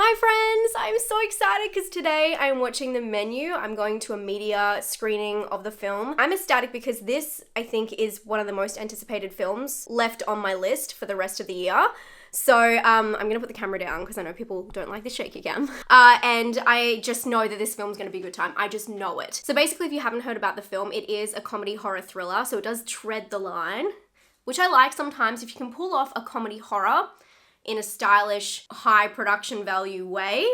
Hi friends, I'm so excited because today I'm watching The Menu. I'm going to a media screening of the film. I'm ecstatic because this, I think, is one of the most anticipated films left on my list for the rest of the year. So I'm gonna put the camera down because I know people don't like the shaky cam. And I just know that this film's gonna be a good time. I just know it. So basically, if you haven't heard about the film, it is a comedy horror thriller. So it does tread the line, which I like sometimes. If you can pull off a comedy horror in a stylish, high production value way,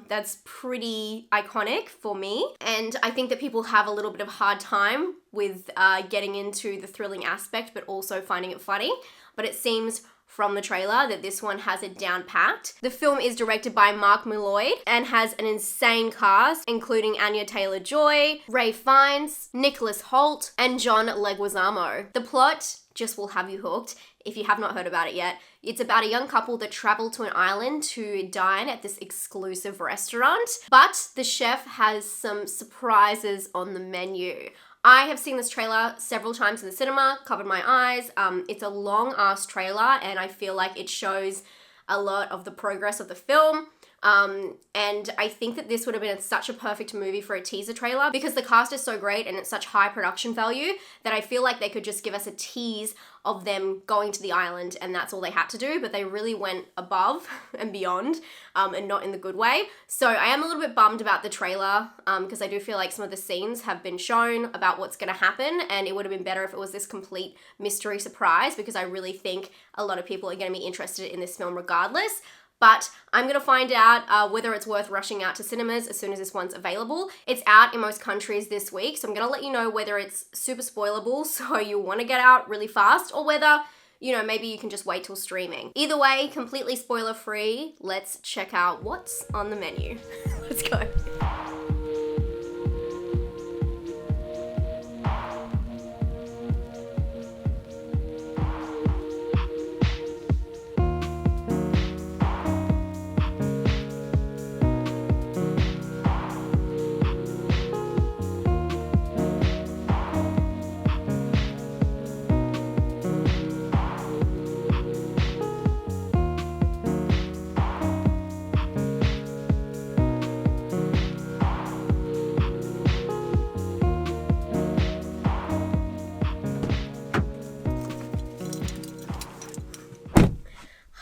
that's pretty iconic for me. And I think that people have a little bit of a hard time with getting into the thrilling aspect, but also finding it funny. But it seems from the trailer that this one has it down packed. The film is directed by Mark Malloy and has an insane cast, including Anya Taylor-Joy, Ray Fiennes, Nicholas Hoult, and John Leguizamo. The plot just will have you hooked if you have not heard about it yet. It's about a young couple that travel to an island to dine at this exclusive restaurant, but the chef has some surprises on the menu. I have seen this trailer several times in the cinema, covered my eyes. It's a long-ass trailer, and I feel like it shows a lot of the progress of the film. And I think that this would have been such a perfect movie for a teaser trailer because the cast is so great and it's such high production value that I feel like they could just give us a tease of them going to the island and that's all they had to do, but they really went above and beyond, and not in the good way. So I am a little bit bummed about the trailer because I do feel like some of the scenes have been shown about what's going to happen, and it would have been better if it was this complete mystery surprise because I really think a lot of people are going to be interested in this film regardless. But I'm going to find out whether it's worth rushing out to cinemas as soon as this one's available. It's out in most countries this week, so I'm going to let you know whether it's super spoilable, so you want to get out really fast, or whether, you know, maybe you can just wait till streaming. Either way, completely spoiler free. Let's check out what's on the menu. Let's go.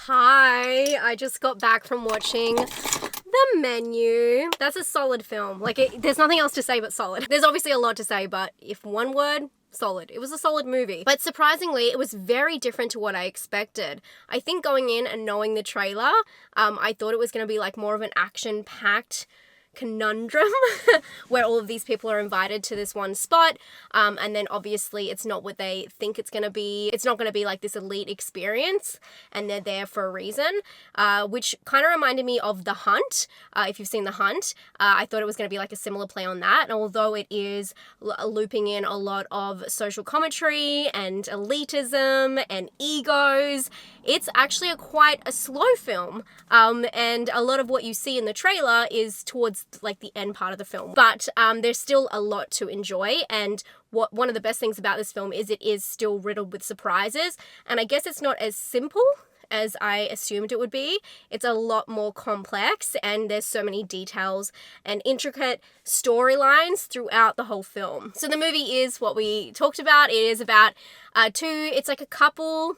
Hi, I just got back from watching The Menu. That's a solid film. Like, there's nothing else to say but solid. There's obviously a lot to say, but if one word, solid. It was a solid movie. But surprisingly, it was very different to what I expected. I think going in and knowing the trailer, I thought it was going to be like more of an action-packed conundrum where all of these people are invited to this one spot, and then obviously it's not what they think it's going to be. It's not going to be like this elite experience and they're there for a reason, which kind of reminded me of The Hunt. If you've seen The Hunt, I thought it was going to be like a similar play on that, and although it is looping in a lot of social commentary and elitism and egos, it's actually quite a slow film, and a lot of what you see in the trailer is towards like the end part of the film, but there's still a lot to enjoy. And one of the best things about this film is it is still riddled with surprises, and I guess it's not as simple as I assumed it would be. It's a lot more complex, and there's so many details and intricate storylines throughout the whole film. So the movie is what we talked about. It is about it's like a couple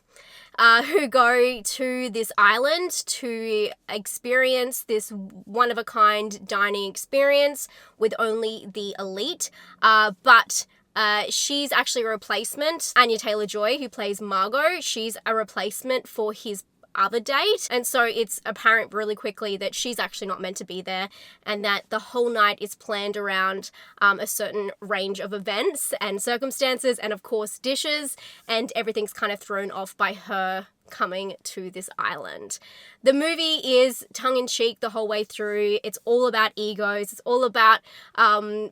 who go to this island to experience this one-of-a-kind dining experience with only the elite, but she's actually a replacement. Anya Taylor-Joy, who plays Margot, she's a replacement for his other date, and so it's apparent really quickly that she's actually not meant to be there, and that the whole night is planned around a certain range of events and circumstances and of course dishes, and everything's kind of thrown off by her coming to this island. The movie is tongue-in-cheek the whole way through. It's all about egos. It's all about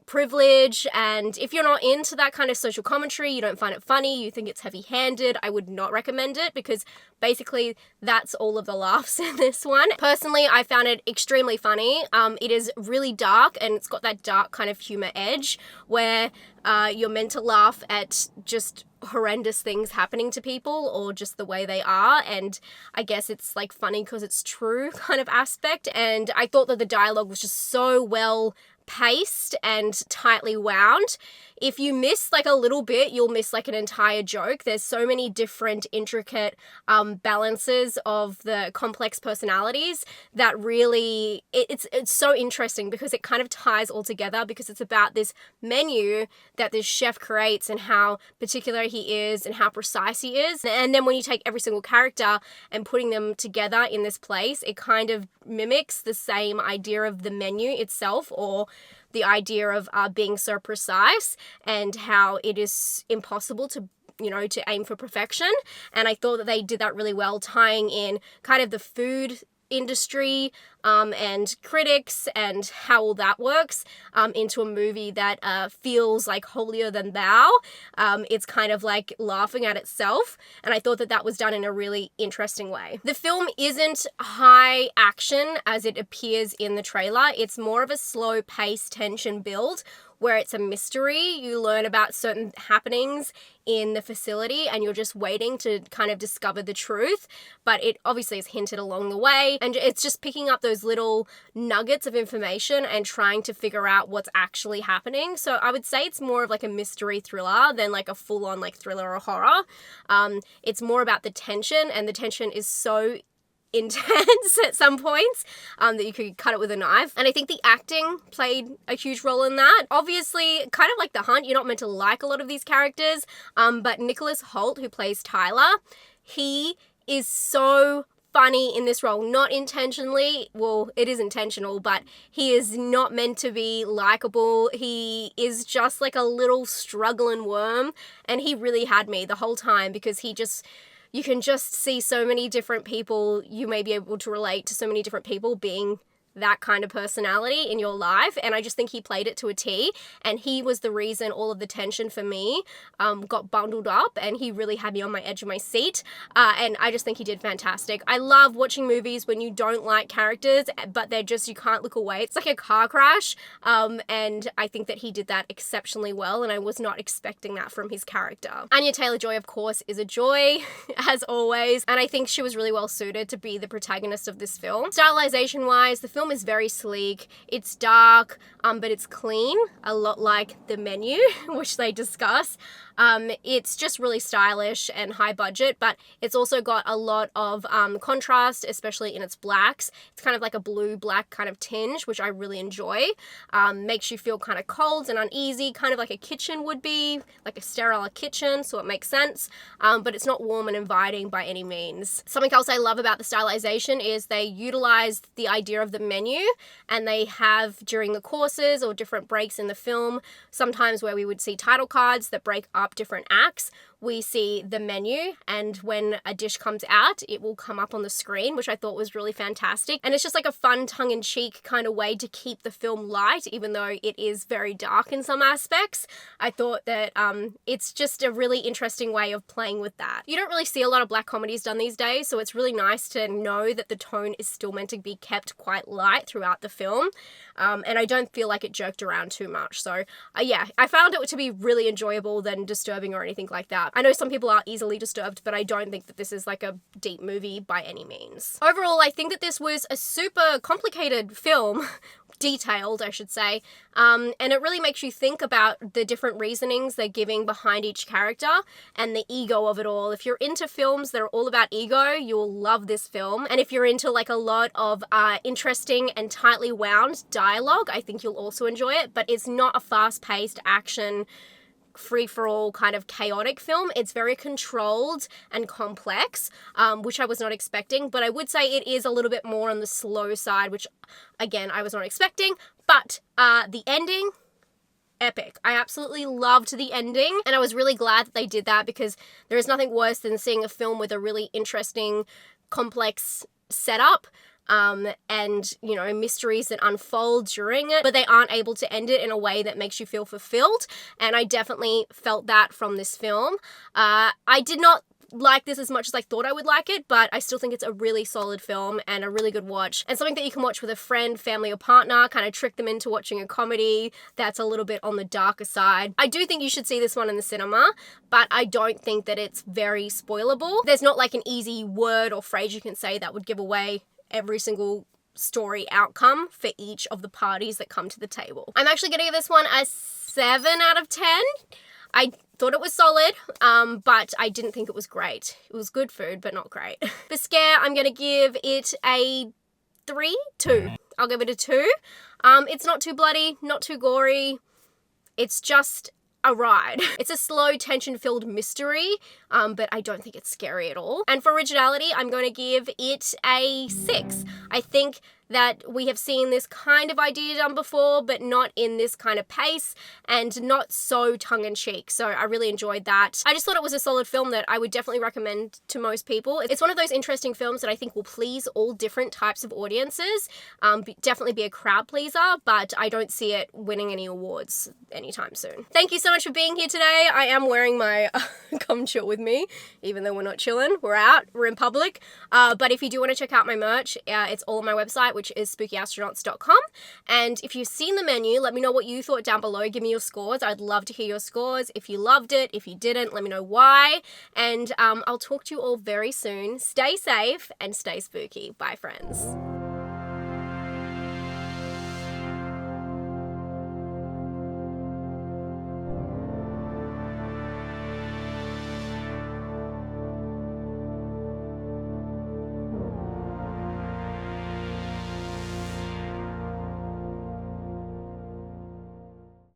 privilege, and if you're not into that kind of social commentary, you don't find it funny, you think it's heavy-handed, I would not recommend it, because basically that's all of the laughs in this one. Personally, I found it extremely funny. It is really dark, and it's got that dark kind of humor edge where You're meant to laugh at just horrendous things happening to people or just the way they are, and I guess it's like funny because it's true kind of aspect. And I thought that the dialogue was just so well paced and tightly wound. If you miss like a little bit, you'll miss like an entire joke. There's so many different intricate balances of the complex personalities that really, it's so interesting because it kind of ties all together, because it's about this menu that this chef creates and how particular he is and how precise he is. And then when you take every single character and putting them together in this place, it kind of mimics the same idea of the menu itself, or the idea of being so precise, and how it is impossible to aim for perfection. And I thought that they did that really well, tying in kind of the food industry and critics and how all that works into a movie that feels like holier than thou. It's kind of like laughing at itself, and I thought that that was done in a really interesting way. The film isn't high action as it appears in the trailer. It's more of a slow paced tension build where it's a mystery. You learn about certain happenings in the facility and you're just waiting to kind of discover the truth, but it obviously is hinted along the way, and it's just picking up those little nuggets of information and trying to figure out what's actually happening. So I would say it's more of like a mystery thriller than like a full-on like thriller or horror. It's more about the tension, and the tension is so intense at some points that you could cut it with a knife. And I think the acting played a huge role in that. Obviously, kind of like The Hunt, you're not meant to like a lot of these characters, but Nicholas Hoult, who plays Tyler, he is so funny in this role. Not intentionally, well, it is intentional, but he is not meant to be likable. He is just like a little struggling worm, and he really had me the whole time, because you can just see so many different people. You may be able to relate to so many different people being that kind of personality in your life, and I just think he played it to a T, and he was the reason all of the tension for me got bundled up, and he really had me on my edge of my seat, and I just think he did fantastic. I love watching movies when you don't like characters, but you can't look away. It's like a car crash, and I think that he did that exceptionally well, and I was not expecting that from his character. Anya Taylor-Joy, of course, is a joy, as always, and I think she was really well suited to be the protagonist of this film. Stylization-wise, the film is very sleek. It's dark, but it's clean, a lot like The Menu, which they discuss. It's just really stylish and high budget, but it's also got a lot of contrast, especially in its blacks. It's kind of like a blue-black kind of tinge, which I really enjoy. Makes you feel kind of cold and uneasy, kind of like a kitchen would be, like a sterile kitchen, so it makes sense, but it's not warm and inviting by any means. Something else I love about the stylization is they utilized the idea of the menu, and they have, during the courses or different breaks in the film, sometimes where we would see title cards that break up different acts, we see the menu, and when a dish comes out, it will come up on the screen, which I thought was really fantastic. And it's just like a fun tongue-in-cheek kind of way to keep the film light, even though it is very dark in some aspects. I thought that it's just a really interesting way of playing with that. You don't really see a lot of black comedies done these days, so it's really nice to know that the tone is still meant to be kept quite light throughout the film, and I don't feel like it jerked around too much. So yeah, I found it to be really enjoyable than disturbing or anything like that. I know some people are easily disturbed, but I don't think that this is like a deep movie by any means. Overall, I think that this was a super complicated film, detailed, I should say, and it really makes you think about the different reasonings they're giving behind each character and the ego of it all. If you're into films that are all about ego, you'll love this film, and if you're into like a lot of interesting and tightly wound dialogue, I think you'll also enjoy it. But it's not a fast-paced action free-for-all kind of chaotic film. It's very controlled and complex, which I was not expecting, but I would say it is a little bit more on the slow side, which again I was not expecting. But the ending, epic. I absolutely loved the ending, and I was really glad that they did that, because there is nothing worse than seeing a film with a really interesting, complex setup, and, you know, mysteries that unfold during it, but they aren't able to end it in a way that makes you feel fulfilled, and I definitely felt that from this film. I did not like this as much as I thought I would like it, but I still think it's a really solid film and a really good watch, and something that you can watch with a friend, family, or partner, kind of trick them into watching a comedy that's a little bit on the darker side. I do think you should see this one in the cinema, but I don't think that it's very spoilable. There's not like an easy word or phrase you can say that would give away every single story outcome for each of the parties that come to the table. I'm actually gonna give this one a 7 out of 10. I thought it was solid, but I didn't think it was great. It was good food, but not great. For scare, I'm gonna give it a 2. I'll give it a 2. It's not too bloody, not too gory. It's just a ride. It's a slow, tension-filled mystery, but I don't think it's scary at all. And for originality, I'm going to give it a 6. I think that we have seen this kind of idea done before, but not in this kind of pace and not so tongue-in-cheek. So I really enjoyed that. I just thought it was a solid film that I would definitely recommend to most people. It's one of those interesting films that I think will please all different types of audiences. Definitely be a crowd pleaser, but I don't see it winning any awards anytime soon. Thank you so much for being here today. I am wearing my come chill with me, even though we're not chilling. We're out, we're in public. But if you do want to check out my merch, it's all on my website, which is spookyastronauts.com. And if you've seen the menu, let me know what you thought down below. Give me your scores. I'd love to hear your scores. If you loved it, if you didn't, let me know why. And I'll talk to you all very soon. Stay safe and stay spooky. Bye, friends.